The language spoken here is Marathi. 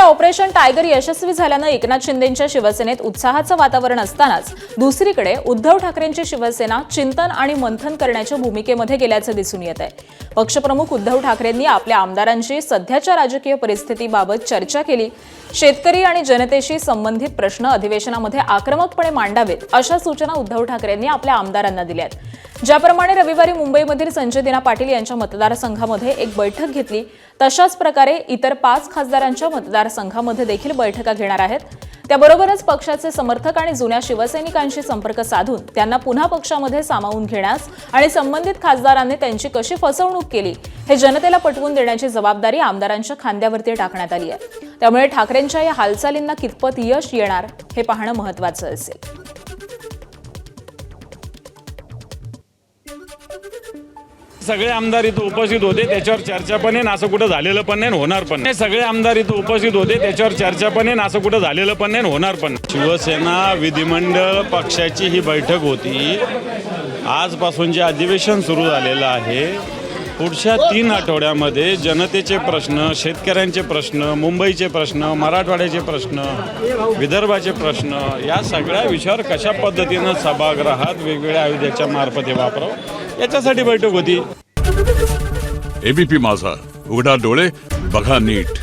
ऑपरेशन टायगर यशस्वी झाल्यानं एकनाथ शिंदेंच्या शिवसेनेत उत्साहाचं वातावरण असतानाच दुसरीकडे उद्धव ठाकरेंची शिवसेना चिंतन आणि मंथन करण्याच्या भूमिकेमध्ये गेल्याचं दिसून येत आहे। पक्षप्रमुख उद्धव ठाकरेंनी आपल्या आमदारांशी सध्याच्या राजकीय परिस्थितीबाबत चर्चा केली। शेतकरी आणि जनतेशी संबंधित प्रश्न अधिवेशनामध्ये आक्रमकपणे मांडावेत अशा सूचना उद्धव ठाकरेंनी आपल्या आमदारांना दिल्यात। ज्याप्रमाणे रविवारी मुंबईमधील संजय दिना पाटील यांच्या मतदारसंघामध्ये एक बैठक घेतली, तशाच प्रकारे इतर 5 खासदारांच्या मतदारसंघामध्ये देखील बैठका घेणार आहेत। त्याबरोबरच पक्षाचे समर्थक आणि जुन्या शिवसैनिकांशी संपर्क साधून त्यांना पुन्हा पक्षामध्ये सामावून घेण्यास आणि संबंधित खासदारांनी त्यांची कशी फसवणूक केली हे जनतेला पटवून देण्याची जबाबदारी आमदारांच्या खांद्यावरती टाकण्यात आली आहे। त्यामुळे ठाकरेंच्या या हालचालींना कितपत यश येणार हे पाहणं महत्त्वाचं असेल। सगळे आमदार इथं उपस्थित होते, त्याच्यावर चर्चा पण आहे, असं कुठं झालेलं पण नाही, होणार पण नाही। सगळे आमदार इथं उपस्थित होते, त्याच्यावर चर्चा पण आहे, असं कुठं झालेलं पण नाही, होणार पण नाही। शिवसेना विधिमंडळ पक्षाची ही बैठक होती। आजपासून जे अधिवेशन सुरू झालेलं आहे, पुढच्या 3 आठवड्यामध्ये जनतेचे प्रश्न, शेतकऱ्यांचे प्रश्न, मुंबईचे प्रश्न, मराठवाड्याचे प्रश्न, विदर्भाचे प्रश्न या सगळ्या विषयावर कशा पद्धतीनं सभागृहात वेगवेगळ्या आयुधाच्या मार्फत वापरावं याच्यासाठी बैठक होती। एबीपी माझा, उघडा डोळे बघा नीट।